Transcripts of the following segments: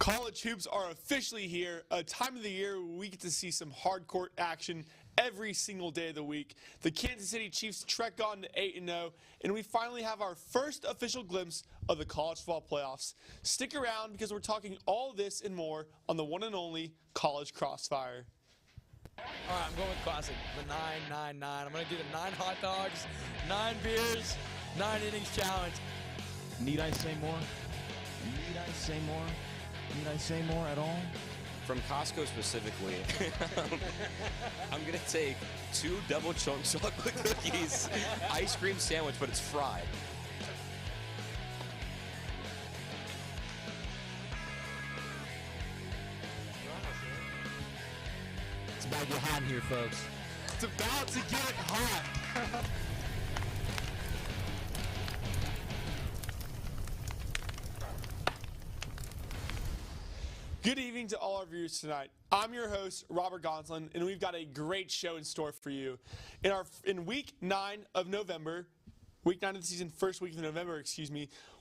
College hoops are officially here, a time of the year where we get to see some hardcore action every single day of the week. The Kansas City Chiefs trek on to 8-0, and we finally have our first official glimpse of the college football playoffs. Stick around because we're talking all this and more on the one and only College Crossfire. All right, I'm going with classic, the 9-9-9. I'm going to do the 9 hot dogs, 9 beers, 9 innings challenge. Need I say more? Need I say more? Need I say more at all? From Costco specifically, I'm going to take 2 double chunk chocolate cookies, ice cream sandwich, but it's fried. It's about to get hot in here, folks. It's about to get hot. Good evening to all our viewers tonight. I'm your host, Robert Gonsoulin, and we've got a great show in store for you. In week 9 of November, week 9 of the season, first week of November,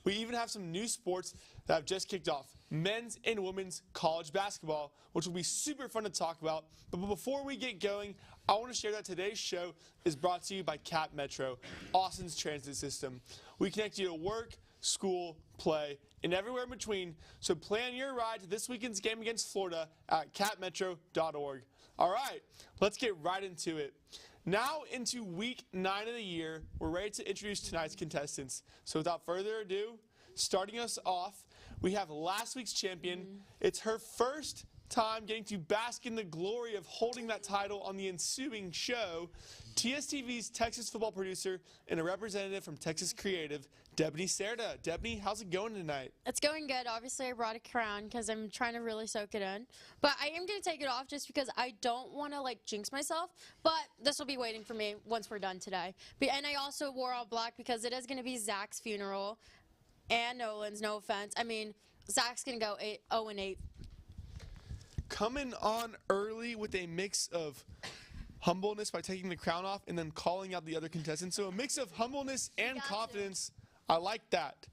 we even have some new sports that have just kicked off. Men's and women's college basketball, which will be super fun to talk about. But before we get going, I want to share that today's show is brought to you by Cap Metro, Austin's transit system. We connect you to work, school, play, and everywhere in between, so plan your ride to this weekend's game against Florida at capmetro.org. All right, let's get right into it. Now into week 9 of the year, we're ready to introduce tonight's contestants. So without further ado, starting us off, we have last week's champion. It's her first time getting to bask in the glory of holding that title on the ensuing show. TSTV's Texas football producer and a representative from Texas Creative, Debanny Cerda. Debanny, how's it going tonight? It's going good. Obviously, I brought a crown because I'm trying to really soak it in. But I am going to take it off just because I don't want to, jinx myself. But this will be waiting for me once we're done today. And I also wore all black because it is going to be Zach's funeral and Nolan's, no offense. I mean, Zach's going to go 0-8. Coming on early with a mix of humbleness by taking the crown off and then calling out the other contestants. So a mix of humbleness and confidence. I like that.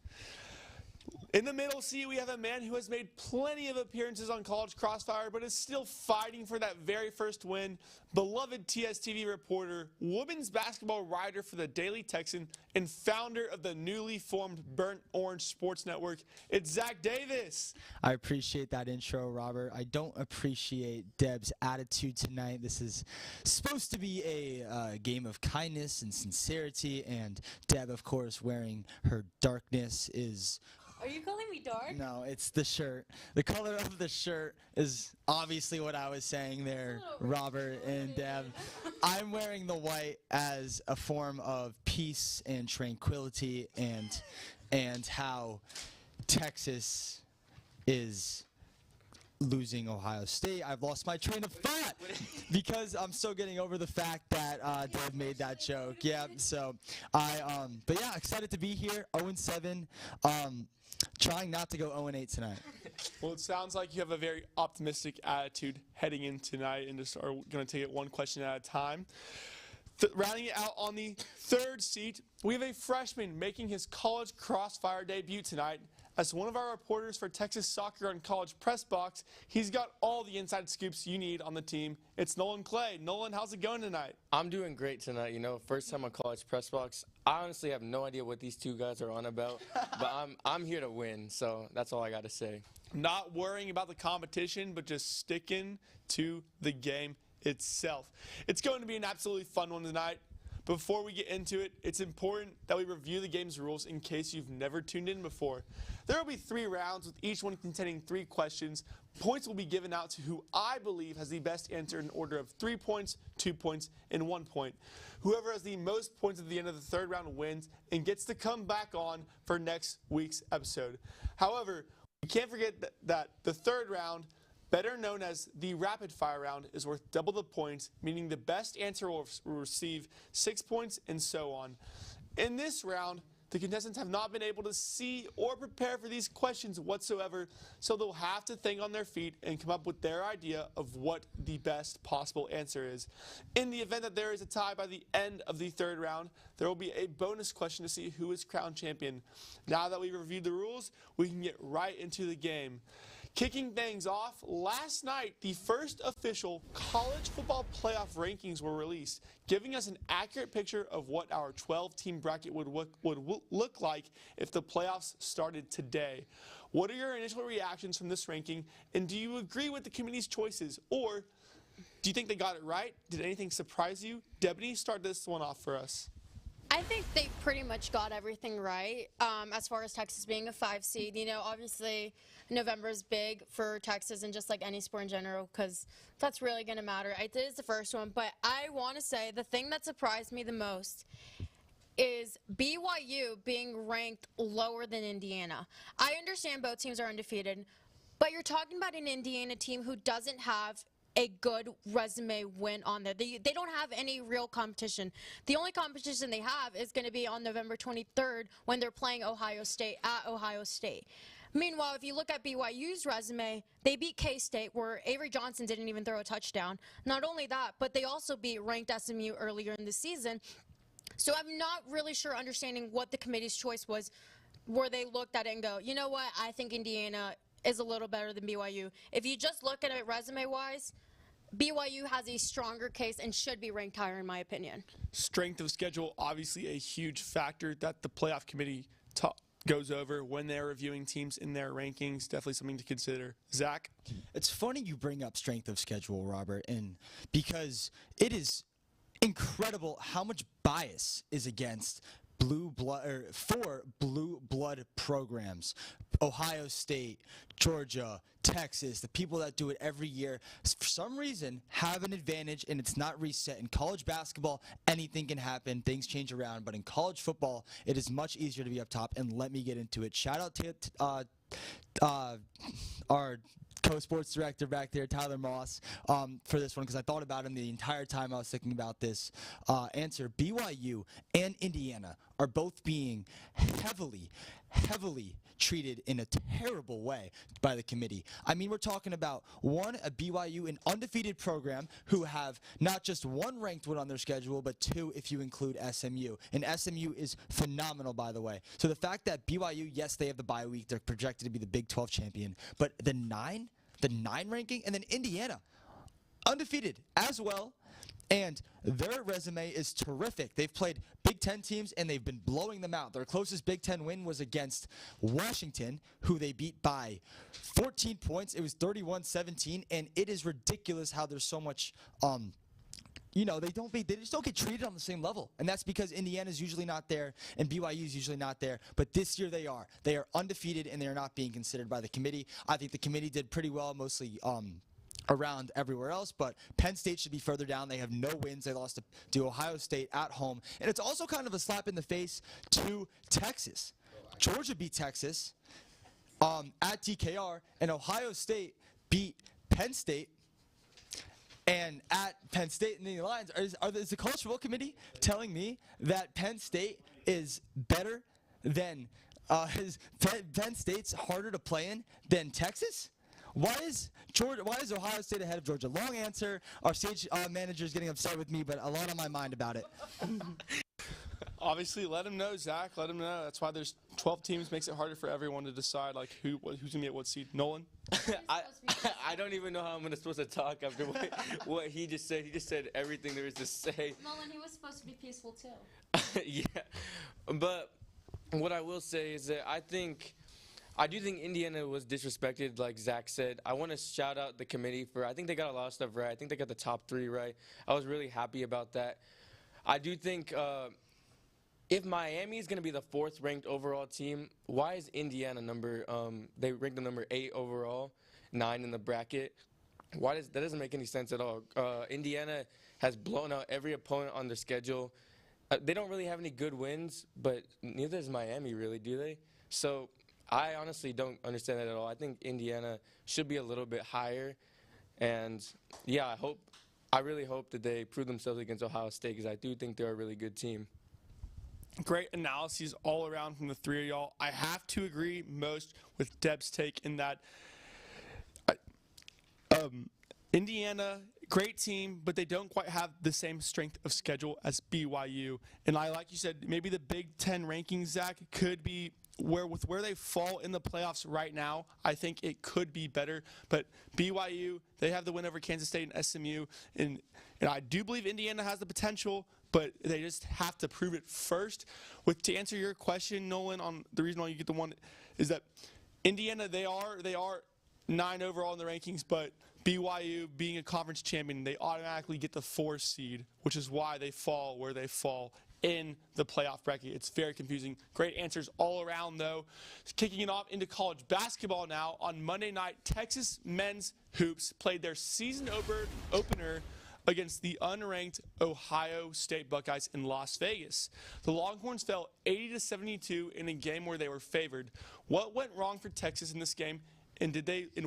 In the middle seat, we have a man who has made plenty of appearances on College Crossfire, but is still fighting for that very first win. Beloved TSTV reporter, women's basketball writer for the Daily Texan, and founder of the newly formed Burnt Orange Sports Network. It's Zach Davis. I appreciate that intro, Robert. I don't appreciate Deb's attitude tonight. This is supposed to be a game of kindness and sincerity, and Deb, of course, wearing her darkness is... Are you calling me dark? No, it's the shirt. The color of the shirt is obviously what I was saying there, Robert and Deb. I'm wearing the white as a form of peace and tranquility and how Texas is losing Ohio State. I've lost my train of thought because I'm still getting over the fact that Deb made that joke. Yeah, so but yeah, excited to be here. 0-7. Trying not to go 0-8 tonight. Well, it sounds like you have a very optimistic attitude heading in tonight, and just are going to take it one question at a time. Rounding it out on the third seat, we have a freshman making his College Crossfire debut tonight. As one of our reporters for Texas Soccer on College Press Box, he's got all the inside scoops you need on the team. It's Nolan Clay. Nolan, how's it going tonight? I'm doing great tonight. First time on College Press Box. I honestly have no idea what these two guys are on about, but I'm here to win, so that's all I got to say. Not worrying about the competition, but just sticking to the game itself. It's going to be an absolutely fun one tonight. Before we get into it, it's important that we review the game's rules in case you've never tuned in before. There will be 3 rounds with each one containing 3 questions. Points will be given out to who I believe has the best answer in order of 3 points, 2 points, and 1 point. Whoever has the most points at the end of the 3rd round wins and gets to come back on for next week's episode. However, we can't forget that the 3rd round, better known as the rapid fire round, is worth double the points, meaning the best answer will receive 6 points and so on. In this round, the contestants have not been able to see or prepare for these questions whatsoever, so they'll have to think on their feet and come up with their idea of what the best possible answer is. In the event that there is a tie by the end of the 3rd round, there will be a bonus question to see who is crowned champion. Now that we've reviewed the rules, we can get right into the game. Kicking things off, last night, the first official college football playoff rankings were released, giving us an accurate picture of what our 12-team bracket would look like if the playoffs started today. What are your initial reactions from this ranking, and do you agree with the committee's choices, or do you think they got it right? Did anything surprise you? Debanny, start this one off for us. I think they pretty much got everything right as far as Texas being a 5 seed. You know, obviously November is big for Texas and just like any sport in general because that's really going to matter. It is the first one, but I want to say the thing that surprised me the most is BYU being ranked lower than Indiana. I understand both teams are undefeated, but you're talking about an Indiana team who doesn't have a good resume win on there. They don't have any real competition. The only competition they have is going to be on November 23rd when they're playing Ohio State at Ohio State. Meanwhile, if you look at BYU's resume, they beat K-State where Avery Johnson didn't even throw a touchdown. Not only that, but they also beat ranked SMU earlier in the season. So I'm not really sure understanding what the committee's choice was, where they looked at it and go, you know what, I think Indiana is a little better than BYU. If you just look at it resume-wise, BYU has a stronger case and should be ranked higher, in my opinion. Strength of schedule, obviously a huge factor that the playoff committee goes over when they're reviewing teams in their rankings. Definitely something to consider. Zach? It's funny you bring up strength of schedule, Robert, and because it is incredible how much bias is against four blue blood programs. Ohio State, Georgia, Texas, the people that do it every year, for some reason, have an advantage, and it's not reset. In college basketball, anything can happen. Things change around. But in college football, it is much easier to be up top, and let me get into it. Shout out to our co-sports director back there, Tyler Moss, for this one, because I thought about him the entire time I was thinking about this answer. BYU and Indiana are both being heavily treated in a terrible way by the committee. I mean, we're talking about a BYU, an undefeated program who have not just one ranked win on their schedule, but two if you include SMU. And SMU is phenomenal, by the way. So the fact that BYU, yes, they have the bye week, they're projected to be the Big 12 champion, but the nine ranking, and then Indiana, undefeated as well. And their resume is terrific. They've played Big Ten teams, and they've been blowing them out. Their closest Big Ten win was against Washington, who they beat by 14 points. It was 31-17, and it is ridiculous how there's so much they just don't get treated on the same level. And that's because Indiana's usually not there and BYU's usually not there. But this year they are. They are undefeated, and they are not being considered by the committee. I think the committee did pretty well, mostly around everywhere else, but Penn State should be further down. They have no wins. They lost to Ohio State at home. And it's also kind of a slap in the face to Texas. Georgia beat Texas at DKR, and Ohio State beat Penn State. And at Penn State and the Lions, is the College Football Committee telling me that Penn State is better than Penn State's harder to play in than Texas? Why is Ohio State ahead of Georgia? Long answer. Our stage manager is getting upset with me, but a lot on my mind about it. Obviously, let him know, Zach. Let him know. That's why there's 12 teams. Makes it harder for everyone to decide like who's gonna be at what seed. Nolan. I don't even know how I'm supposed to talk after what he just said. He just said everything there is to say. Nolan, he was supposed to be peaceful too. Yeah, but what I will say is that I do think Indiana was disrespected, like Zach said. I want to shout out the committee I think they got a lot of stuff right. I think they got the top 3 right. I was really happy about that. I do think if Miami is going to be the 4th ranked overall team, why is Indiana they ranked them number 8 overall, 9 in the bracket? That doesn't make any sense at all. Indiana has blown out every opponent on their schedule. They don't really have any good wins, but neither does Miami really, do they? So I honestly don't understand that at all. I think Indiana should be a little bit higher. And, yeah, I really hope that they prove themselves against Ohio State because I do think they're a really good team. Great analyses all around from the 3 of y'all. I have to agree most with Deb's take in that Indiana, great team, but they don't quite have the same strength of schedule as BYU. And like you said, maybe the Big Ten rankings, Zach, could be where they fall in the playoffs right now. I think it could be better. But BYU, they have the win over Kansas State and SMU, and I do believe Indiana has the potential, but they just have to prove it first. To answer your question, Nolan, on the reason why you get the one is that Indiana, they are 9 overall in the rankings, but BYU being a conference champion, they automatically get the 4 seed, which is why they fall where they fall in the playoff bracket. It's very confusing. Great answers all around, though. Kicking it off into college basketball now. On Monday night, Texas men's hoops played their season opener against the unranked Ohio State Buckeyes in Las Vegas. The Longhorns fell 80-72 in a game where they were favored. What went wrong for Texas in this game, and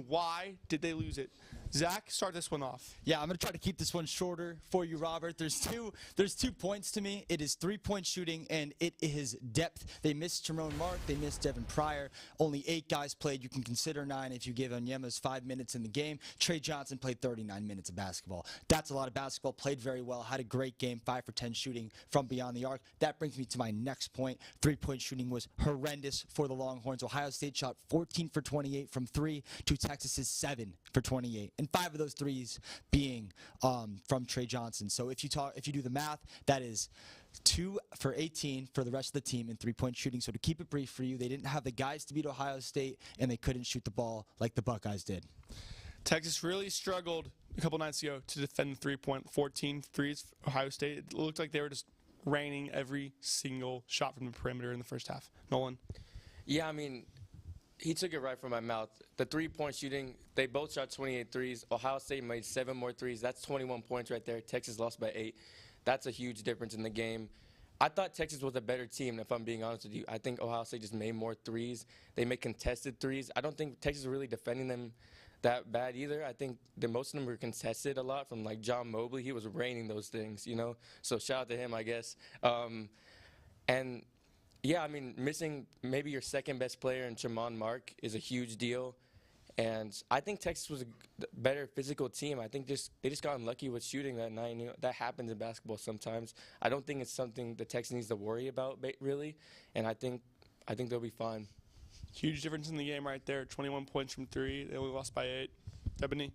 why did they lose it? Zach, start this one off. Yeah, I'm going to try to keep this one shorter for you, Robert. There's two points to me. It is 3-point shooting, and it is depth. They missed Jerome Mark. They missed Devin Pryor. Only 8 guys played. You can consider 9 if you give Onyemas 5 minutes in the game. Trey Johnson played 39 minutes of basketball. That's a lot of basketball. Played very well. Had a great game. 5 for 10 shooting from beyond the arc. That brings me to my next point. 3-point shooting was horrendous for the Longhorns. Ohio State shot 14 for 28 from 3 to Texas's 7 for 28. And 5 of those threes being from Trey Johnson. So if you do the math, that is 2 for 18 for the rest of the team in 3-point shooting. So to keep it brief for you, they didn't have the guys to beat Ohio State, and they couldn't shoot the ball like the Buckeyes did. Texas really struggled a couple nights ago to defend the 3-point. 14 threes for Ohio State. It looked like they were just raining every single shot from the perimeter in the first half. Nolan? Yeah, I mean, he took it right from my mouth. The 3-point shooting, they both shot 28 threes. Ohio State made 7 more threes. That's 21 points right there. Texas lost by 8. That's a huge difference in the game. I thought Texas was a better team, if I'm being honest with you. I think Ohio State just made more threes. They made contested threes. I don't think Texas was really defending them that bad either. I think most of them were contested a lot from, like, John Mobley. He was raining those things, you know. So shout out to him, I guess. And yeah, I mean, missing maybe your second best player in Tremont Mark is a huge deal. And I think Texas was a better physical team. I think they just got unlucky with shooting that night. You know, that happens in basketball sometimes. I don't think it's something the Texas needs to worry about, really. And I think they'll be fine. Huge difference in the game right there. 21 points from 3. They only lost by 8. Debanny?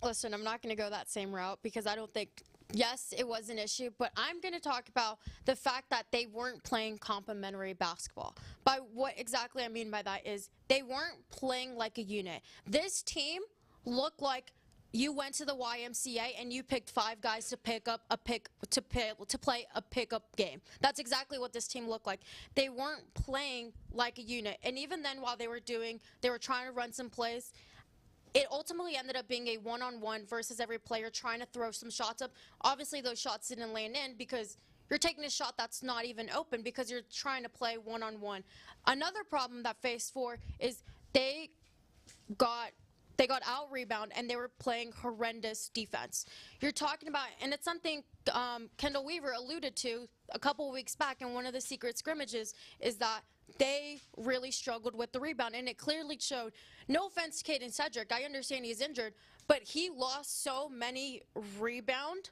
Listen, I'm not going to go that same route because I don't think – yes, it was an issue, but I'm going to talk about the fact that they weren't playing complementary basketball. By what exactly I mean by that is they weren't playing like a unit. This team looked like you went to the YMCA and you picked 5 guys to play a pickup game. That's exactly what this team looked like. They weren't playing like a unit. And even then, while they were trying to run some plays, it ultimately ended up being a one-on-one versus every player trying to throw some shots up. Obviously, those shots didn't land in because you're taking a shot that's not even open because you're trying to play one-on-one. Another problem that Phase 4 is they got out-rebound and they were playing horrendous defense. You're talking about, and it's something Kendall Weaver alluded to a couple of weeks back in one of the secret scrimmages, is that they really struggled with the rebound, and it clearly showed. No offense to Caden Cedric, I understand he's injured, but he lost so many rebounds,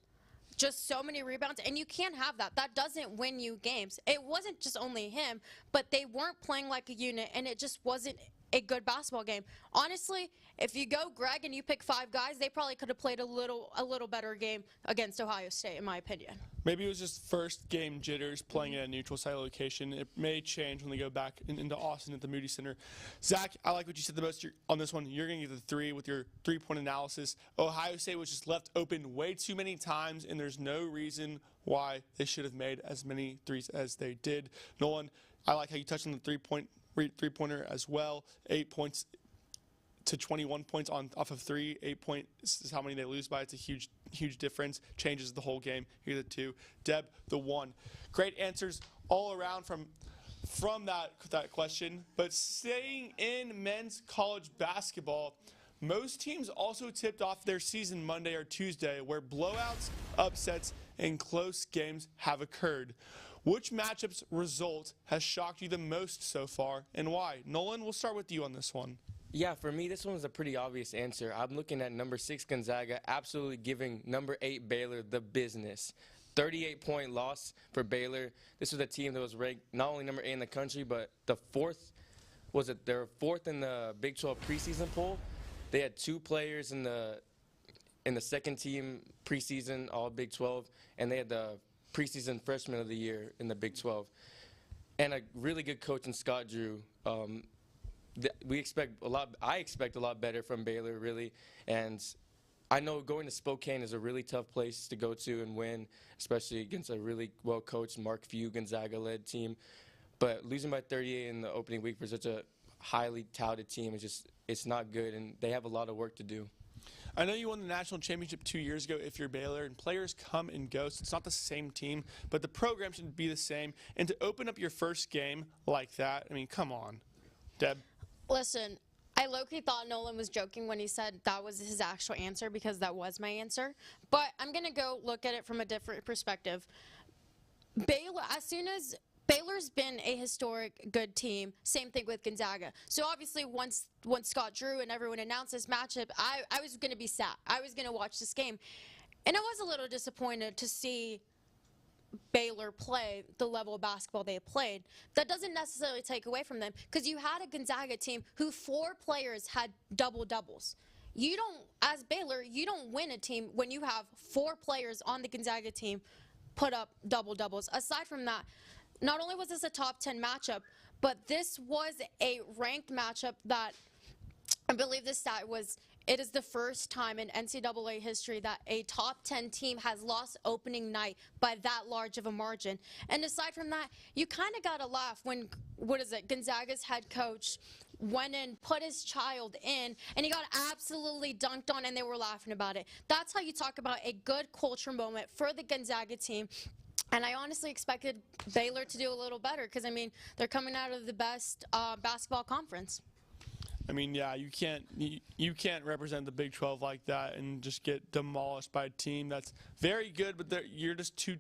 and you can't have that. That doesn't win you games. It wasn't just only him, but they weren't playing like a unit, and it just wasn't a good basketball game. Honestly, if you go Greg and you pick 5 guys, they probably could have played a little better game against Ohio State, in my opinion. Maybe it was just first game jitters playing at a neutral site location. It may change when they go back into Austin at the Moody Center. Zach, I like what you said the most on this one. You're going to get the 3 with your 3-point analysis. Ohio State was just left open way too many times, and there's no reason why they should have made as many threes as they did. Nolan, I like how you touched on the three-pointer as well. 8 points to 21 points off of 3. 8 points is how many they lose by. It's a huge difference. Changes the whole game. You're the 2. Deb, the 1. Great answers all around from that question. But staying in men's college basketball, most teams also tipped off their season Monday or Tuesday, where blowouts, upsets, and close games have occurred. Which matchup's result has shocked you the most so far, and why? Nolan, we'll start with you on this one. Yeah, for me, this one was a pretty obvious answer. I'm looking at number 6 Gonzaga, absolutely giving number 8 Baylor the business. 38-point loss for Baylor. This was a team that was ranked not only number 8 in the country, but the fourth. They were fourth in the Big 12 preseason poll. They had 2 players in the second team preseason All Big 12, and they had the preseason freshman of the year in the Big 12, and a really good coach in Scott Drew. We expect a lot. I expect a lot better from Baylor, really, and I know going to Spokane is a really tough place to go to and win, especially against a really well-coached Mark Few Gonzaga-led team. But losing by 38 in the opening week for such a highly touted team it's not good, and they have a lot of work to do. I know you won the national championship 2 years ago if you're Baylor, and players come and go, so it's not the same team, but the program should be the same. And to open up your first game like that, I mean, come on. Deb? Listen, I low-key thought Nolan was joking when he said that was his actual answer, because that was my answer. But I'm going to go look at it from a different perspective. Baylor's been a historic good team. Same thing with Gonzaga. So obviously once Scott Drew and everyone announced this matchup, I was going to be sad. I was going to watch this game. And I was a little disappointed to see Baylor play the level of basketball they played. That doesn't necessarily take away from them, because you had a Gonzaga team who 4 players had double-doubles. As Baylor, you don't win a team when you have 4 players on the Gonzaga team put up double-doubles. Aside from that, not only was this a top 10 matchup, but this was a ranked matchup that I believe the stat was, it is the first time in NCAA history that a top 10 team has lost opening night by that large of a margin. And aside from that, you kind of got to laugh when, Gonzaga's head coach went in, put his child in, and he got absolutely dunked on, and they were laughing about it. That's how you talk about a good culture moment for the Gonzaga team. And I honestly expected Baylor to do a little better, because, I mean, they're coming out of the best basketball conference. I mean, yeah, you can't represent the Big 12 like that and just get demolished by a team that's very good, but you're just 2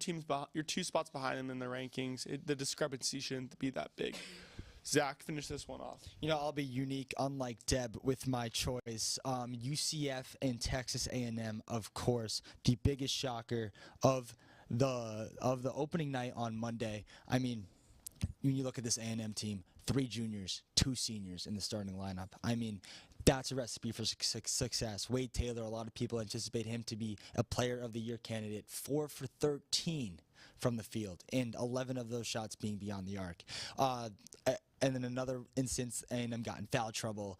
spots behind them in the rankings. The discrepancy shouldn't be that big. Zach, finish this one off. You know, I'll be unique, unlike Deb, with my choice. UCF and Texas A&M, of course, the biggest shocker of the opening night on Monday. I mean, when you look at this A&M team, 3 juniors, 2 seniors in the starting lineup. I mean, that's a recipe for success. Wade Taylor, a lot of people anticipate him to be a Player of the Year candidate. 4 for 13 from the field, and 11 of those shots being beyond the arc. And then another instance, A&M got in foul trouble.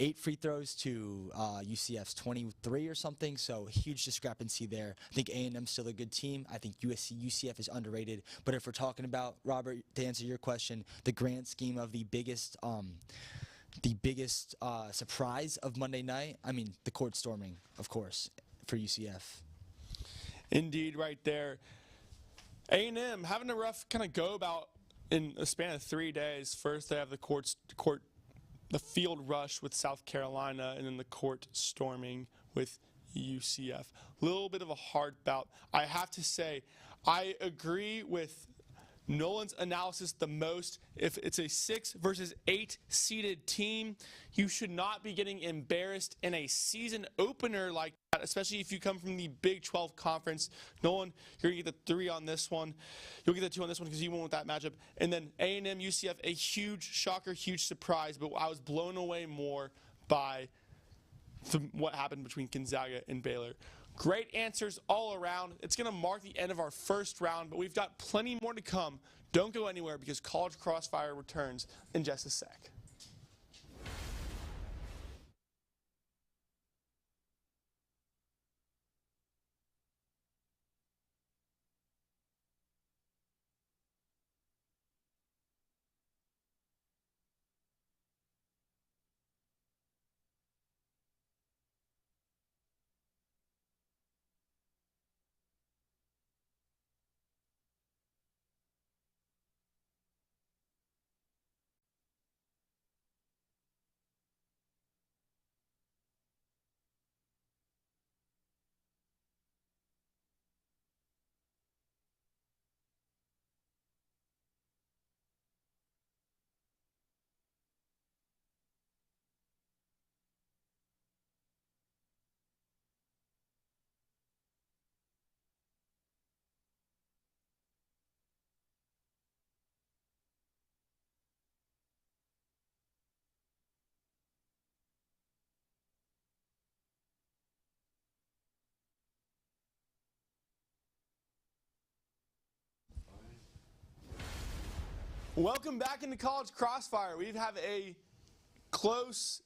8 free throws to UCF's 23 or something, so huge discrepancy there. I think A&M's still a good team. I think UCF is underrated. But if we're talking about, Robert, to answer your question, the grand scheme of the biggest surprise of Monday night, I mean, the court storming, of course, for UCF. Indeed, right there. A&M having a rough kind of go about in a span of 3 days. First, they have the field rush with South Carolina, and then the court storming with UCF. A little bit of a hard bout. I have to say, I agree with Nolan's analysis the most. If it's a 6 versus 8 seeded team, you should not be getting embarrassed in a season opener like that, especially if you come from the Big 12 conference. Nolan, you're going to get the 3 on this one. You'll get the 2 on this one because you won with that matchup. And then A&M, UCF, a huge shocker, huge surprise, but I was blown away more by what happened between Gonzaga and Baylor. Great answers all around. It's going to mark the end of our first round, but we've got plenty more to come. Don't go anywhere, because College Crossfire returns in just a sec. Welcome back into College Crossfire. We have a close,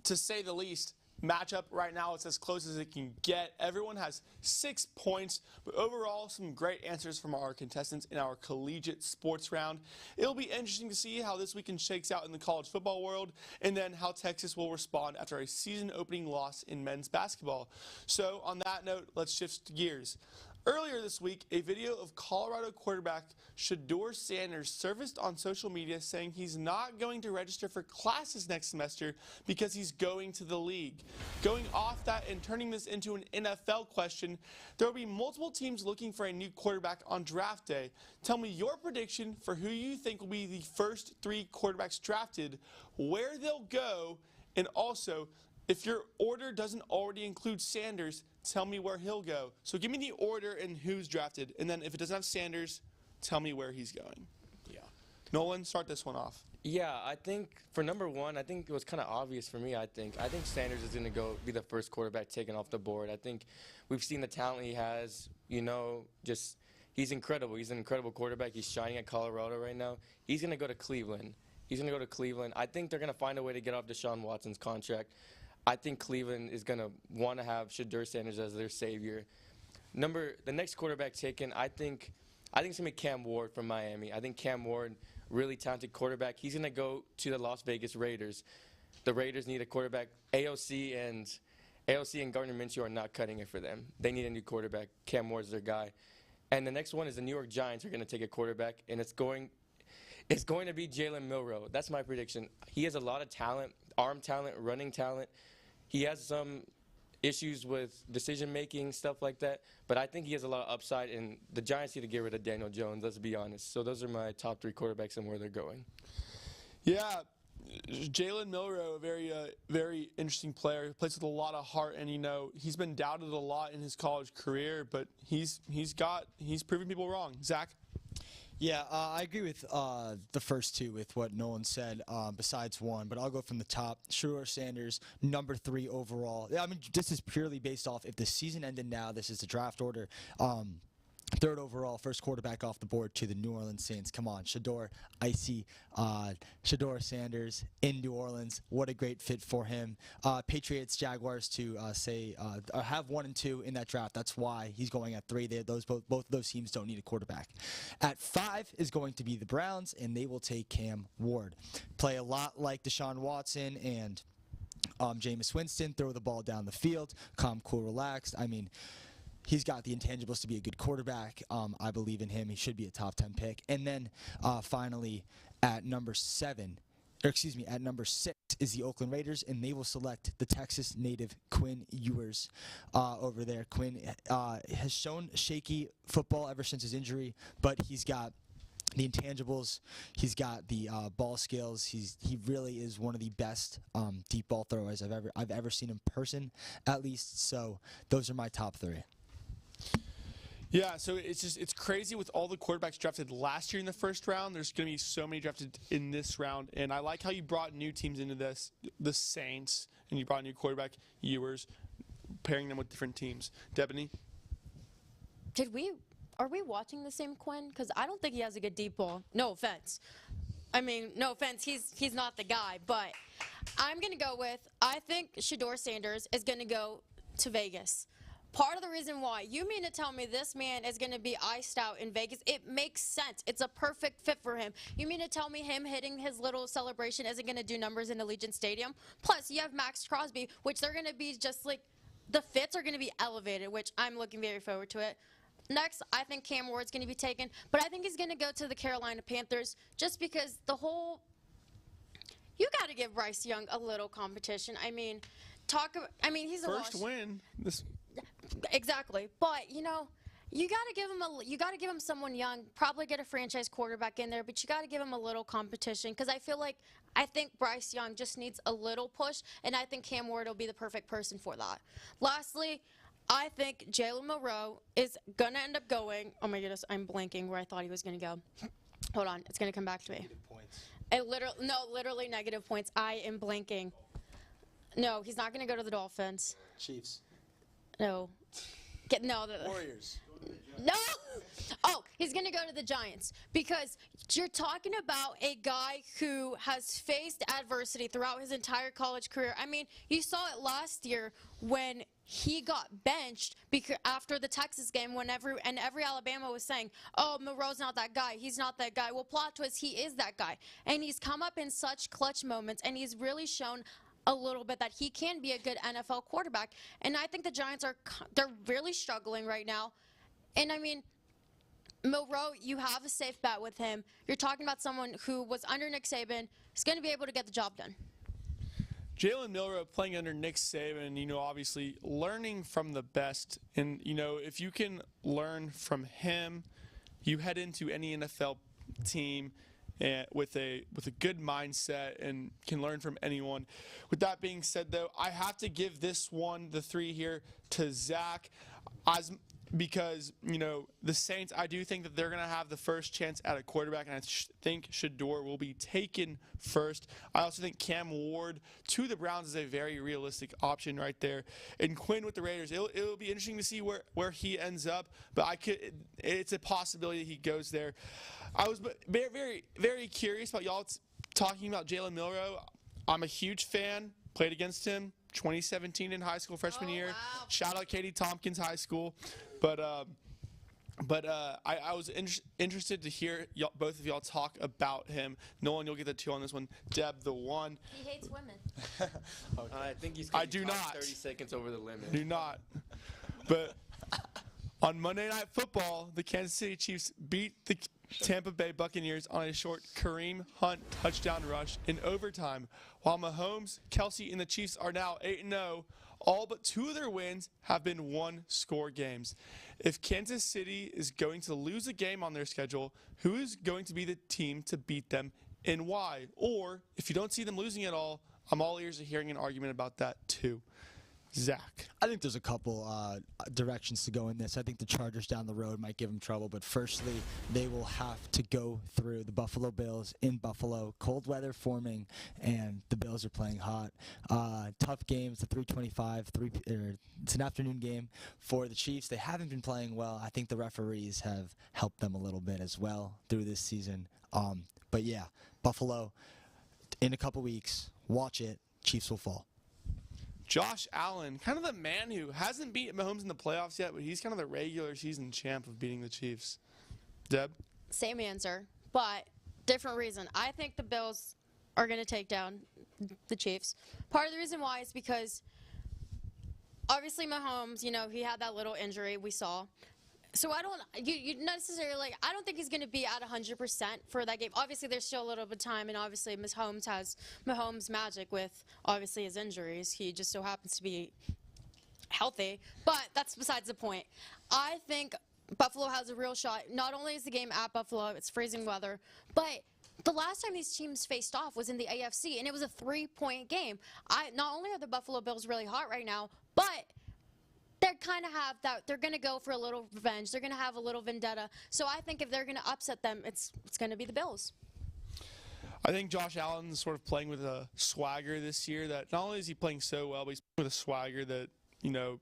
to say the least, matchup right now. It's as close as it can get. Everyone has 6 points, but overall, some great answers from our contestants in our collegiate sports round. It'll be interesting to see how this weekend shakes out in the college football world, and then how Texas will respond after a season-opening loss in men's basketball. So, on that note, let's shift gears. Earlier this week, a video of Colorado quarterback Shedeur Sanders surfaced on social media saying he's not going to register for classes next semester because he's going to the league. Going off that and turning this into an NFL question, there will be multiple teams looking for a new quarterback on draft day. Tell me your prediction for who you think will be the first 3 quarterbacks drafted, where they'll go, and also, if your order doesn't already include Sanders, tell me where he'll go. So give me the order and who's drafted, and then if it doesn't have Sanders, tell me where he's going. Yeah. Nolan, start this one off. Yeah, I think for number 1, I think it was kind of obvious for me. I think Sanders is going to be the first quarterback taken off the board. I think we've seen the talent he has. Just he's incredible. He's an incredible quarterback. He's shining at Colorado right now. He's going to go to Cleveland. I think they're going to find a way to get off Deshaun Watson's contract. I think Cleveland is going to want to have Shedeur Sanders as their savior. The next quarterback taken, I think it's going to be Cam Ward from Miami. I think Cam Ward, really talented quarterback. He's going to go to the Las Vegas Raiders. The Raiders need a quarterback. AOC and Gardner Minshew are not cutting it for them. They need a new quarterback. Cam Ward's their guy. And the next one is the New York Giants are going to take a quarterback, and it's going to be Jalen Milroe. That's my prediction. He has a lot of talent, arm talent, running talent. He has some issues with decision-making, stuff like that, but I think he has a lot of upside, and the Giants need to get rid of Daniel Jones, let's be honest. So those are my top 3 quarterbacks and where they're going. Yeah, Jalen Milroe, a very interesting player. He plays with a lot of heart, and he's been doubted a lot in his college career, but he's proven people wrong. Zach? Yeah, I agree with the first 2 with what Nolan said, besides 1, but I'll go from the top. Shedeur Sanders, number 3 overall. I mean, this is purely based off if the season ended now, this is the draft order. 3rd overall, first quarterback off the board to the New Orleans Saints. Come on, Shedeur Sanders in New Orleans. What a great fit for him. Patriots, Jaguars to have 1 and 2 in that draft. That's why he's going at 3. Both of those teams don't need a quarterback. At 5 is going to be the Browns, and they will take Cam Ward. Play a lot like Deshaun Watson and Jameis Winston. Throw the ball down the field. Calm, cool, relaxed. I mean, he's got the intangibles to be a good quarterback. I believe in him. He should be a top 10 pick. And then finally, at number 6 is the Oakland Raiders, and they will select the Texas native Quinn Ewers over there. Quinn has shown shaky football ever since his injury, but he's got the intangibles. He's got the ball skills. He really is one of the best deep ball throwers I've ever seen in person, at least. So those are my top 3. Yeah, so it's crazy with all the quarterbacks drafted last year in the first round. There's going to be so many drafted in this round, and I like how you brought new teams into this, the Saints, and you brought a new quarterback, Ewers, pairing them with different teams. Debanny? Are we watching the same Quinn? Because I don't think he has a good deep ball. No offense. I mean, no offense. He's not the guy, but I'm going to go with, I think Shedeur Sanders is going to go to Vegas. Part of the reason why, you mean to tell me this man is going to be iced out in Vegas? It makes sense. It's a perfect fit for him. You mean to tell me him hitting his little celebration isn't going to do numbers in Allegiant Stadium? Plus, you have Max Crosby, which they're going to be just like, the fits are going to be elevated, which I'm looking very forward to it. Next, I think Cam Ward's going to be taken, but I think he's going to go to the Carolina Panthers just because you got to give Bryce Young a little competition. I mean, he's a first win. Exactly, but you got to give him someone young. Probably get a franchise quarterback in there, but you got to give him a little competition because I think Bryce Young just needs a little push, and I think Cam Ward will be the perfect person for that. Lastly, I think Jalen Milroe is gonna end up going. Oh my goodness, I'm blanking where I thought he was gonna go. Hold on, it's gonna come back to me. Negative points. Literally negative points. I am blanking. No, he's not gonna go to the Dolphins. Chiefs. No. Warriors. No! Oh, he's going to go to the Giants because you're talking about a guy who has faced adversity throughout his entire college career. I mean, you saw it last year when he got benched because after the Texas game when every Alabama was saying, oh, Monroe's not that guy. He's not that guy. Well, plot twist, he is that guy. And he's come up in such clutch moments, and he's really shown a little bit that he can be a good NFL quarterback. And I think the Giants they're really struggling right now. And, I mean, Monroe, you have a safe bet with him. You're talking about someone who was under Nick Saban, is going to be able to get the job done. Jalen Milroe playing under Nick Saban, obviously learning from the best. And, if you can learn from him, you head into any NFL team with a good mindset and can learn from anyone. With that being said, though, I have to give this one, the 3 here, to Zach. Because, the Saints, I do think that they're going to have the first chance at a quarterback, and I think Shador will be taken first. I also think Cam Ward to the Browns is a very realistic option right there. And Quinn with the Raiders, it'll be interesting to see where he ends up, but it's a possibility that he goes there. I was very, very, very curious about y'all talking about Jalen Milroe. I'm a huge fan, played against him 2017 in high school, freshman year. Wow. Shout out Katie Tompkins High School. But I was interested to hear both of y'all talk about him. Nolan, you'll get the 2 on this one. Deb, the 1. He hates women. Okay. I think he's I do not. 30 seconds over the limit. Do not. But on Monday Night Football, the Kansas City Chiefs beat the Tampa Bay Buccaneers on a short Kareem Hunt touchdown rush in overtime. While Mahomes, Kelsey, and the Chiefs are now 8-0, all but 2 of their wins have been 1-score games. If Kansas City is going to lose a game on their schedule, who is going to be the team to beat them and why? Or if you don't see them losing at all, I'm all ears to hearing an argument about that too. Zach. I think there's a couple directions to go in this. I think the Chargers down the road might give them trouble, but firstly, they will have to go through the Buffalo Bills in Buffalo. Cold weather forming, and the Bills are playing hot. Tough games, the 3:25, it's an afternoon game for the Chiefs. They haven't been playing well. I think the referees have helped them a little bit as well through this season. But yeah, Buffalo, in a couple weeks, watch it, Chiefs will fall. Josh Allen, kind of the man who hasn't beaten Mahomes in the playoffs yet, but he's kind of the regular season champ of beating the Chiefs. Deb? Same answer, but different reason. I think the Bills are going to take down the Chiefs. Part of the reason why is because obviously Mahomes, he had that little injury we saw. So I don't think he's going to be at 100% for that game. Obviously, there's still a little bit of time, and obviously Mahomes has Mahomes magic with obviously his injuries. He just so happens to be healthy, but that's besides the point. I think Buffalo has a real shot. Not only is the game at Buffalo, it's freezing weather, but the last time these teams faced off was in the AFC, and it was a 3-point game. Not only are the Buffalo Bills really hot right now, but they kind of have that. They're going to go for a little revenge. They're going to have a little vendetta. So I think if they're going to upset them, it's going to be the Bills. I think Josh Allen's sort of playing with a swagger this year that not only is he playing so well, but he's playing with a swagger that,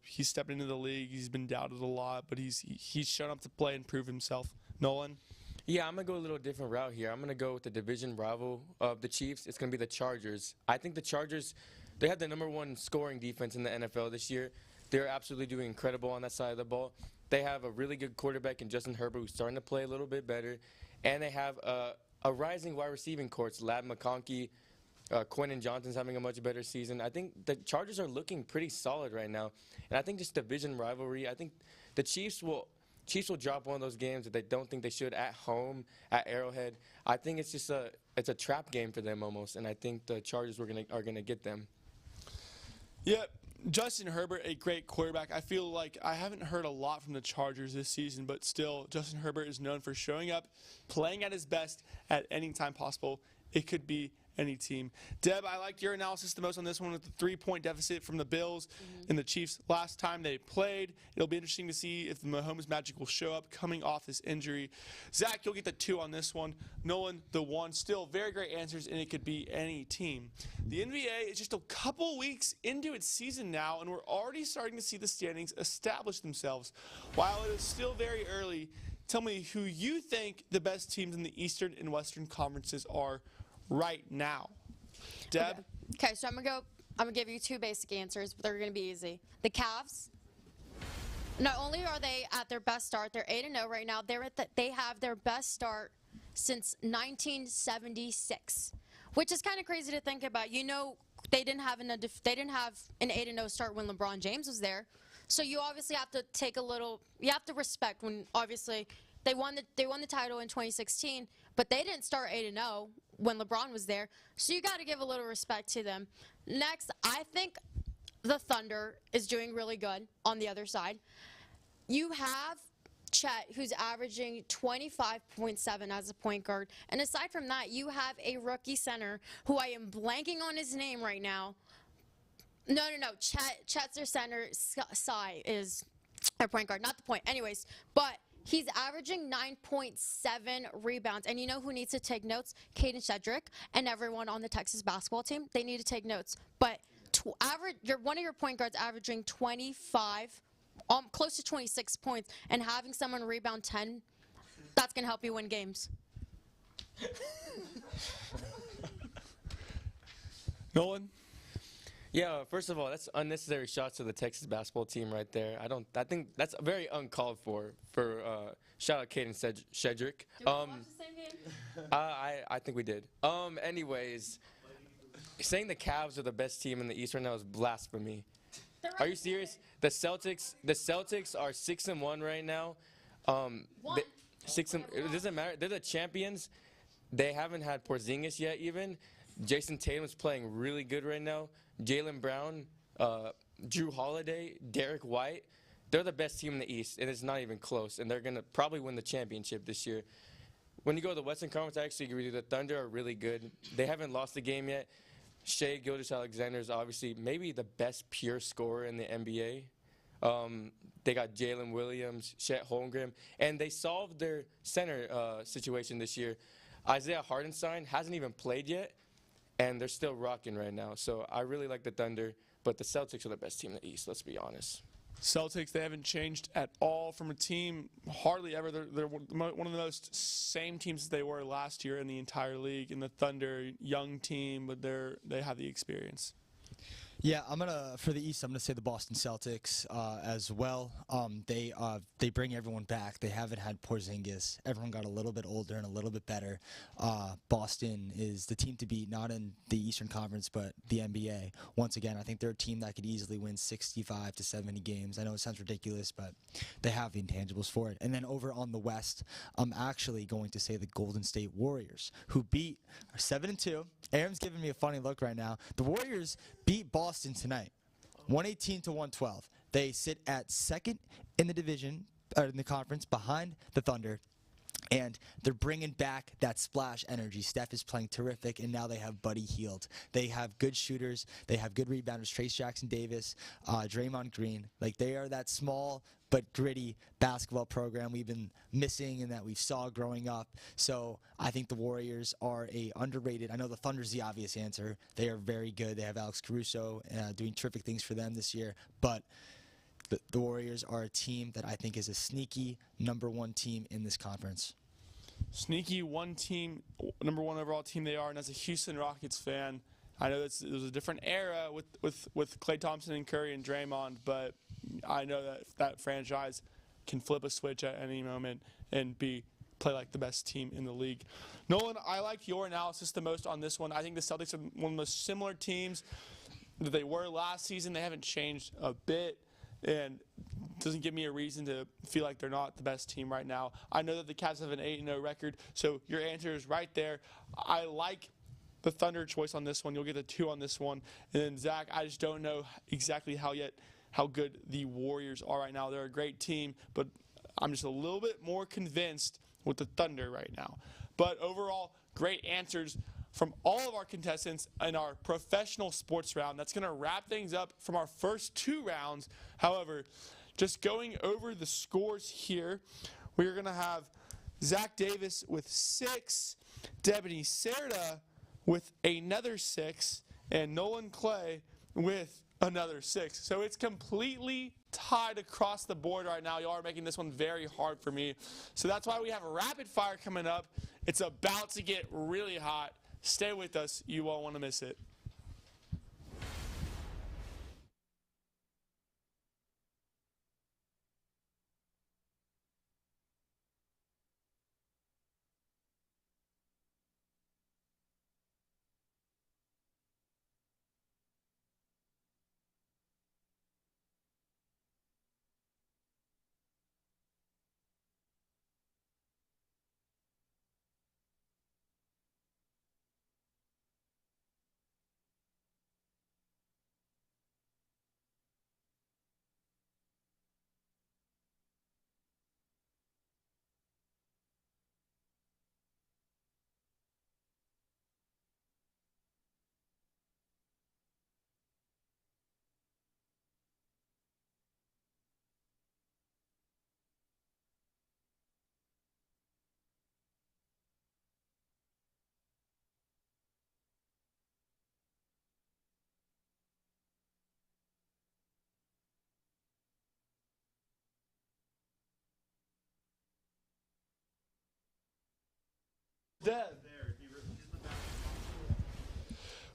he's stepped into the league. He's been doubted a lot, but he's shown up to play and prove himself. Nolan? Yeah, I'm going to go a little different route here. I'm going to go with the division rival of the Chiefs. It's going to be the Chargers. I think the Chargers, they have the #1 scoring defense in the NFL this year. They're absolutely doing incredible on that side of the ball. They have a really good quarterback in Justin Herbert who's starting to play a little bit better. And they have a rising wide receiving corps. Lab McConkey, Quentin Johnson's having a much better season. I think the Chargers are looking pretty solid right now. And I think just division rivalry, I think the Chiefs will drop one of those games that they don't think they should at home at Arrowhead. I think it's just it's a trap game for them almost. And I think the Chargers are gonna get them. Yep. Justin Herbert, a great quarterback. I feel like I haven't heard a lot from the Chargers this season, but still, Justin Herbert is known for showing up, playing at his best at any time possible. It could be any team. Deb, I liked your analysis the most on this one with the 3-point deficit from the Bills and the Chiefs last time they played. It'll be interesting to see if the Mahomes magic will show up coming off this injury. Zach, you'll get the 2 on this one. Nolan, the 1. Still very great answers, and it could be any team. The NBA is just a couple weeks into its season now, and we're already starting to see the standings establish themselves. While it is still very early, tell me who you think the best teams in the Eastern and Western conferences are right now. Deb? Okay, so I'm gonna give you two basic answers, but they're gonna be easy. The Cavs. Not only are they at their best start, they're 8-0 right now. They have their best start since 1976, which is kind of crazy to think about. You know, they didn't have an 8-0 start when LeBron James was there. So you obviously have to you have to respect when obviously they won the title in 2016, but they didn't start 8-0 when LeBron was there. So you got to give a little respect to them. Next, I think the Thunder is doing really good on the other side. You have Chet, who's averaging 25.7 as a point guard. And aside from that, you have a rookie center who I am blanking on his name right now. No. Chet's their center. Sai is their point guard, not the point. Anyways, but he's averaging 9.7 rebounds. And you know who needs to take notes? Caden Shedrick and everyone on the Texas basketball team. They need to take notes. But one of your point guards averaging 25, close to 26 points, and having someone rebound 10, that's going to help you win games. Nolan? Yeah, first of all, that's unnecessary shots to the Texas basketball team right there. I think that's very uncalled for shout out Caden Shedrick. Did we watch the same game? I think we did. Anyways, saying the Cavs are the best team in the East right now is blasphemy. Are you serious? The Celtics are 6-1 right now. It doesn't matter. They're the champions. They haven't had Porzingis yet even. Jason Tatum's playing really good right now. Jaylen Brown, Drew Holiday, Derek White. They're the best team in the East, and it's not even close. And they're going to probably win the championship this year. When you go to the Western Conference, I actually agree with you. The Thunder are really good. They haven't lost a game yet. Shai Gilgeous-Alexander is obviously maybe the best pure scorer in the NBA. They got Jalen Williams, Chet Holmgren, and they solved their center situation this year. Isaiah Hartenstein hasn't even played yet, and they're still rocking right now. So I really like the Thunder, but the Celtics are the best team in the East, let's be honest. Celtics, they haven't changed at all from a team, hardly ever. They're one of the most same teams as they were last year in the entire league. And the Thunder, young team, but they have the experience. Yeah, for the East, I'm gonna say the Boston Celtics as well. They bring everyone back. They haven't had Porzingis. Everyone got a little bit older and a little bit better. Boston is the team to beat, not in the Eastern Conference, but the NBA. Once again, I think they're a team that could easily win 65 to 70 games. I know it sounds ridiculous, but they have the intangibles for it. And then over on the West, I'm actually going to say the Golden State Warriors, who beat 7-2. Aaron's giving me a funny look right now. The Warriors beat Boston tonight, 118 to 112. They sit at second in the division, or in the conference, behind the Thunder, and they're bringing back that splash energy. Steph is playing terrific, and now they have Buddy Hield. They have good shooters. They have good rebounders. Trace Jackson-Davis, Draymond Green. Like, they are that small but gritty basketball program we've been missing and that we saw growing up. So I think the Warriors are underrated. I know the Thunder's the obvious answer. They are very good. They have Alex Caruso doing terrific things for them this year. But the Warriors are a team that I think is a sneaky #1 team in this conference. Sneaky one team, #1 overall team they are. And as a Houston Rockets fan, I know it was a different era with Klay Thompson and Curry and Draymond, but I know that franchise can flip a switch at any moment and play like the best team in the league. Nolan, I like your analysis the most on this one. I think the Celtics are one of the most similar teams that they were last season. They haven't changed a bit, and doesn't give me a reason to feel like they're not the best team right now. I know that the Cavs have an 8-0 record, so your answer is right there. I like the Thunder choice on this one. You'll get a 2 on this one. And then, Zach, I just don't know exactly how good the Warriors are right now. They're a great team, but I'm just a little bit more convinced with the Thunder right now. But overall, great answers from all of our contestants in our professional sports round. That's going to wrap things up from our first 2 rounds. However, just going over the scores here, we're going to have Zach Davis with 6, Debanny Cerda with another 6, and Nolan Clay with another 6. So it's completely tied. tied across the board right now. Y'all are making this one very hard for me. So that's why we have a rapid fire coming up. It's about to get really hot. Stay with us. You won't want to miss it.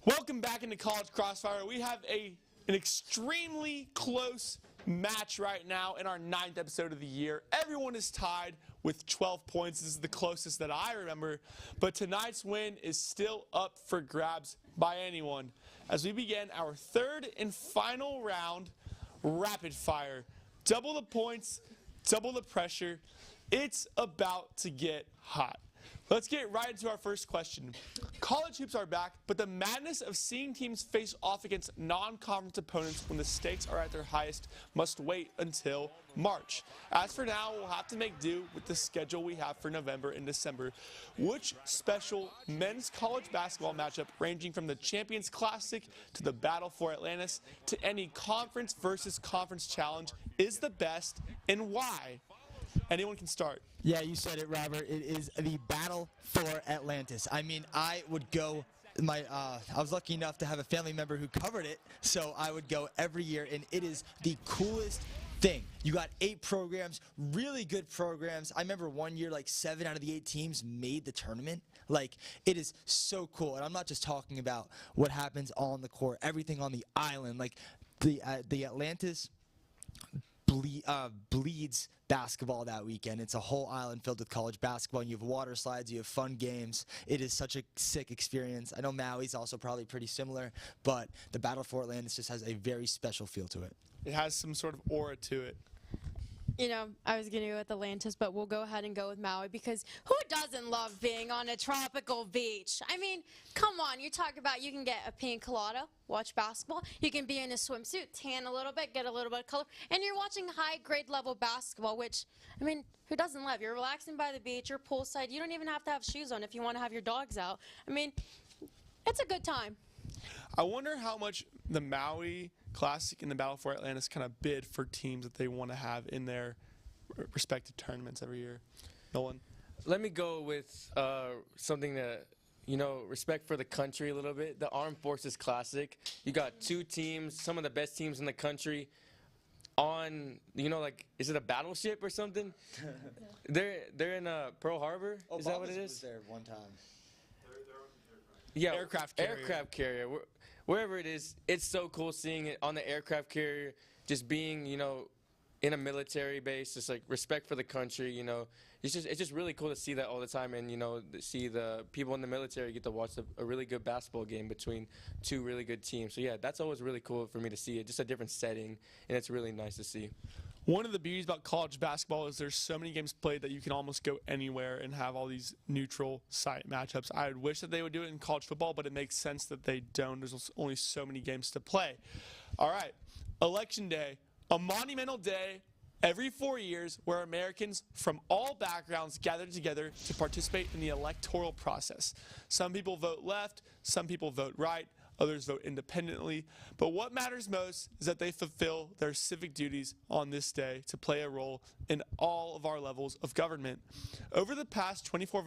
Welcome back into College Crossfire. We have an extremely close match right now in our 9th episode of the year. Everyone is tied with 12 points. This is the closest that I remember. But tonight's win is still up for grabs by anyone. As we begin our 3rd and final round, rapid fire. Double the points, double the pressure. It's about to get hot. Let's get right into our first question. College hoops are back, but the madness of seeing teams face off against non-conference opponents when the stakes are at their highest must wait until March. As for now, we'll have to make do with the schedule we have for November and December. Which special men's college basketball matchup, ranging from the Champions Classic to the Battle for Atlantis to any conference versus conference challenge, is the best, and why? Anyone can start. Yeah, you said it, Robert. It is the Battle for Atlantis. I mean, I would go. I was lucky enough to have a family member who covered it, so I would go every year, and it is the coolest thing. You got 8 programs, really good programs. I remember one year, like 7 out of the 8 teams made the tournament. Like, it is so cool, and I'm not just talking about what happens on the court, everything on the island. Like, the Atlantis bleeds basketball that weekend. It's a whole island filled with college basketball, and you have water slides, you have fun games. It is such a sick experience. I know Maui's also probably pretty similar, but the Battle for Atlantis just has a very special feel to it. It has some sort of aura to it. You know, I was going to go with Atlantis, but we'll go ahead and go with Maui because who doesn't love being on a tropical beach? I mean, come on. You talk about you can get a pina colada, watch basketball. You can be in a swimsuit, tan a little bit, get a little bit of color, and you're watching high-grade level basketball, which, I mean, who doesn't love? You're relaxing by the beach, you're poolside. You don't even have to have shoes on if you want to have your dogs out. I mean, it's a good time. I wonder how much the Maui Classic and the Battle for Atlantis kind of bid for teams that they want to have in their respective tournaments every year. Nolan? Let me go with something that, you know, respect for the country a little bit. The Armed Forces Classic. You got 2 teams, some of the best teams in the country on, you know, like, is it a battleship or something? They're in Pearl Harbor? Is that what it is? Was there one time. Yeah, Aircraft carrier. Aircraft carrier. Wherever it is, it's so cool seeing it on the aircraft carrier, just being, you know, in a military base, just like respect for the country, you know. It's just really cool to see that all the time, and, you know, see the people in the military get to watch a really good basketball game between 2 really good teams. So, yeah, that's always really cool for me to see it, just a different setting, and it's really nice to see. One of the beauties about college basketball is there's so many games played that you can almost go anywhere and have all these neutral site matchups. I would wish that they would do it in college football, but it makes sense that they don't. There's only so many games to play. All right, Election Day, a monumental day every 4 years where Americans from all backgrounds gather together to participate in the electoral process. Some people vote left, some people vote right. others vote independently. But what matters most is that they fulfill their civic duties on this day to play a role in all of our levels of government. Over the past 24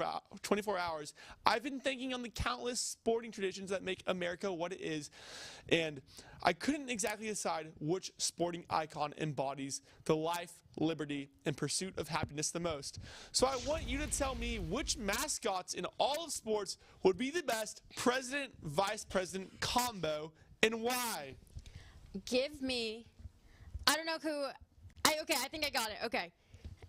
hours, I've been thinking on the countless sporting traditions that make America what it is, and I couldn't exactly decide which sporting icon embodies the life, liberty, and pursuit of happiness the most. So I want you to tell me which mascots in all of sports would be the best president-vice president combo and why. Give me, I don't know who, okay, I think I got it. Okay.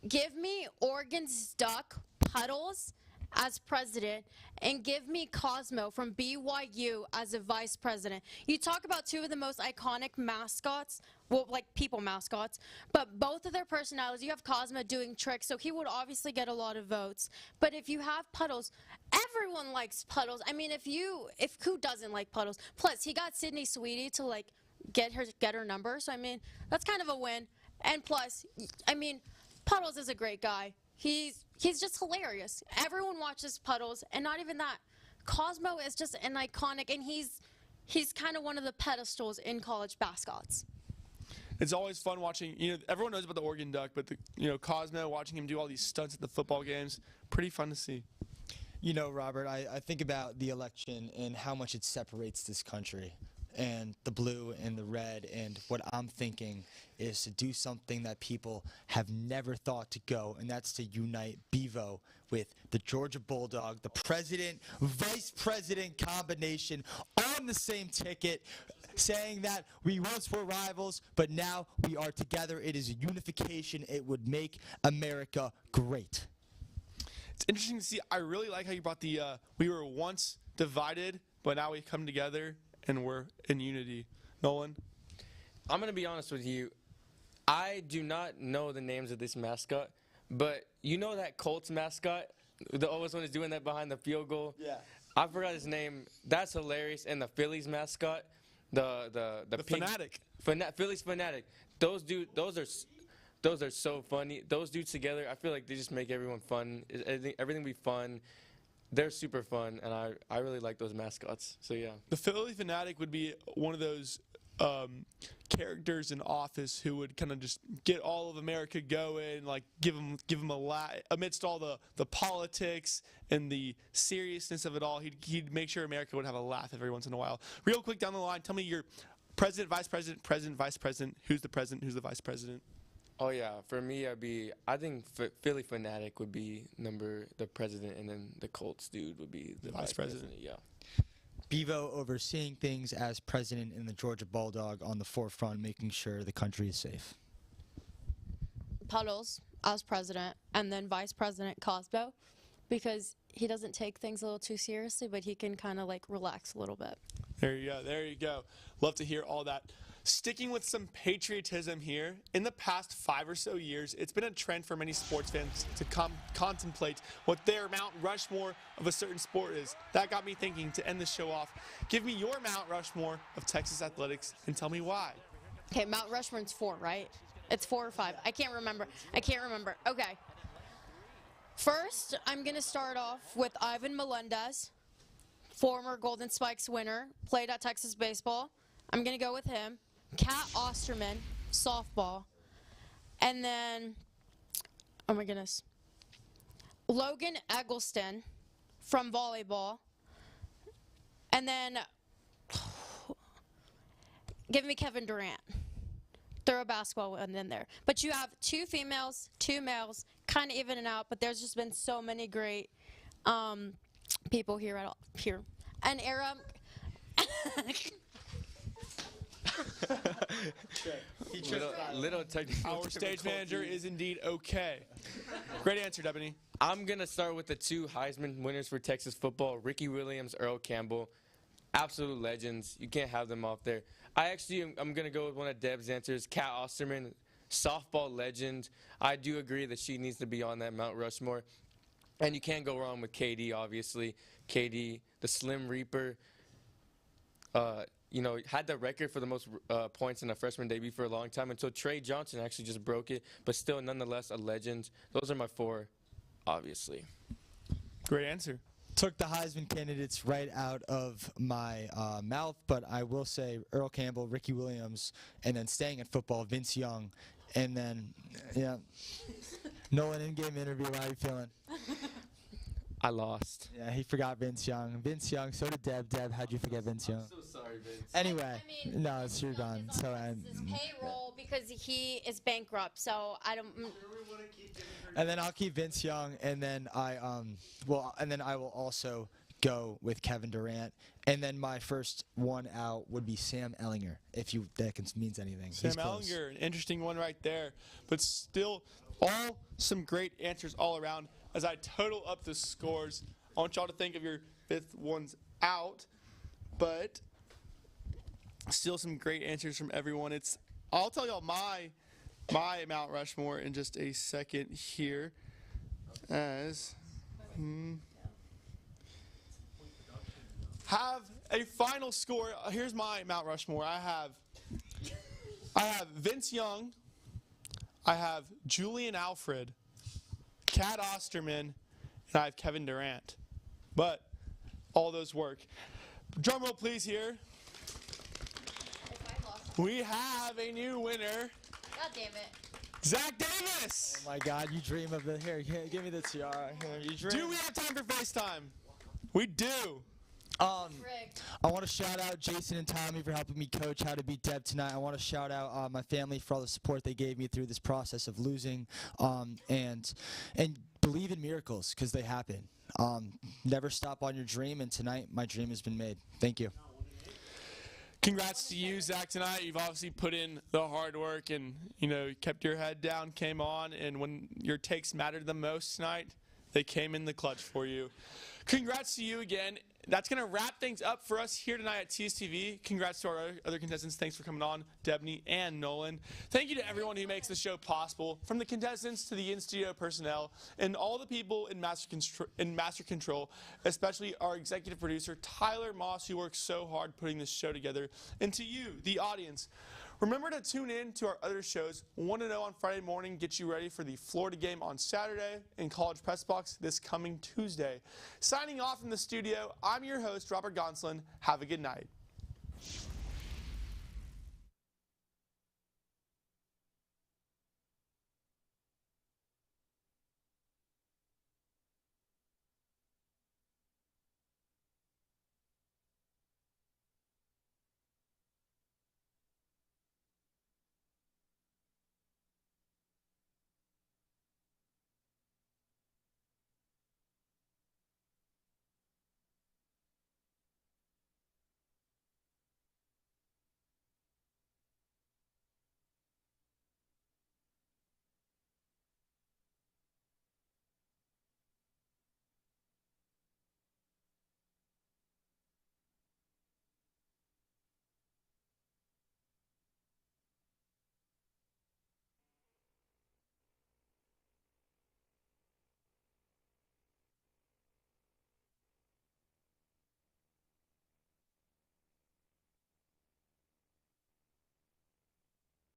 Give me Oregon's Duck Puddles as president, and give me Cosmo from BYU as a vice president. You talk about two of the most iconic mascots, well, like people mascots, but both of their personalities. You have Cosmo doing tricks, so he would obviously get a lot of votes. But if you have Puddles, everyone likes Puddles. I mean, if who doesn't like Puddles? Plus, he got Sydney Sweetie to like get her number, so I mean, that's kind of a win. And plus, I mean, Puddles is a great guy. He's just hilarious. Everyone watches Puddles, and not even that. Cosmo is just an iconic, and he's kind of one of the pedestals in college mascots. It's always fun watching, everyone knows about the Oregon Duck, but Cosmo, watching him do all these stunts at the football games, pretty fun to see. Robert, I think about the election and how much it separates this country, and the blue and the red, and what I'm thinking is to do something that people have never thought to go, and that's to unite Bevo with the Georgia Bulldog, the president, vice president combination on the same ticket, saying that we once were rivals, but now we are together. It is a unification. It would make America great. It's interesting to see. I really like how you brought the we were once divided, but now we come together and we're in unity. Nolan? I'm going to be honest with you. I do not know the names of this mascot, but you know that Colts mascot? The always one is doing that behind the field goal? Yeah. I forgot his name. That's hilarious. And the Phillies mascot, the pink, Fanatic. Phillies Fanatic. Those are so funny. Those dudes together, I feel like they just make everyone fun. Everything be fun. They're super fun, and I really like those mascots. So yeah. The Philly Fanatic would be one of those characters in Office who would kind of just get all of America going, like give them a laugh amidst all the politics and the seriousness of it all. He'd make sure America would have a laugh every once in a while. Real quick down the line, tell me your president, vice president, vice president. Who's the president? Who's the vice president? Oh yeah, for me, I think Philly Fanatic would be the president, and then the Colts dude would be the vice president. Yeah. Bevo overseeing things as president, and the Georgia Bulldog on the forefront, making sure the country is safe. Puddles as president, and then vice president Cosmo, because he doesn't take things a little too seriously, but he can kind of like relax a little bit. There you go. Love to hear all that. Sticking with some patriotism here, in the past 5 or so years, it's been a trend for many sports fans to contemplate what their Mount Rushmore of a certain sport is. That got me thinking, to end the show off, give me your Mount Rushmore of Texas athletics and tell me why. Okay, Mount Rushmore's 4, right? It's 4 or 5. I can't remember. Okay. First, I'm going to start off with Ivan Melendez, former Golden Spikes winner, played at Texas baseball. I'm going to go with him. Kat Osterman, softball. And then, oh my goodness, Logan Eggleston from volleyball. And then, give me Kevin Durant. Throw a basketball one in there. But you have 2 females, 2 males, kind of even and out, but there's just been so many great people here. And Aram. Little technical. Our stage manager is indeed okay. Great answer, Debanny. I'm going to start with the 2 Heisman winners for Texas football, Ricky Williams, Earl Campbell. Absolute legends. You can't have them off there. I'm going to go with one of Deb's answers, Kat Osterman, softball legend. I do agree that she needs to be on that Mount Rushmore. And you can't go wrong with KD, obviously. KD, the Slim Reaper. Had the record for the most points in a freshman debut for a long time until Trey Johnson actually just broke it, but still nonetheless a legend. Those are my 4, obviously. Great answer. took the Heisman candidates right out of my mouth, but I will say Earl Campbell, Ricky Williams, and then staying at football, Vince Young, and then, yeah. Nolan, in-game interview, how are you feeling? I lost. Yeah, he forgot Vince Young. Vince Young, so did Deb. Deb, how'd you forget Vince Young? So sorry, Vince. Anyway, I mean, no, it's you're done. So his payroll because he is bankrupt. So I don't. and then I'll keep Vince Young, and then I will also go with Kevin Durant, and then my first one out would be Sam Ehlinger, if that means anything. Sam He's close. Ehlinger, an interesting one right there, but still, all some great answers all around. As I total up the scores, I want y'all to think of your fifth ones out, but still some great answers from everyone. I'll tell y'all my Mount Rushmore in just a second here. As have a final score. Here's my Mount Rushmore. I have Vince Young. I have Julian Alfred, Kat Osterman, and I have Kevin Durant. But all those work. Drum roll, please, here. We have a new winner. God damn it. Zach Davis. Oh my God, you dream of it. Here, give me the tiara. Here, you dream. Do we have time for FaceTime? We do. Rigged. I want to shout out Jason and Tommy for helping me coach how to beat Deb tonight. I want to shout out my family for all the support they gave me through this process of losing, and believe in miracles because they happen. Never stop on your dream, and tonight my dream has been made. Thank you. Congrats to you, Zach, tonight. You've obviously put in the hard work and, kept your head down, came on, and when your takes mattered the most tonight, they came in the clutch for you. Congrats to you again. That's going to wrap things up for us here tonight at TSTV. Congrats to our other contestants. Thanks for coming on, Debanny and Nolan. Thank you to everyone who makes the show possible, from the contestants to the in-studio personnel and all the people in Master Control, especially our executive producer, Tyler Moss, who works so hard putting this show together, and to you, the audience. Remember to tune in to our other shows. 1 to 0 on Friday morning gets you ready for the Florida game on Saturday and College Press Box this coming Tuesday. Signing off from the studio, I'm your host, Robert Gonsoulin. Have a good night.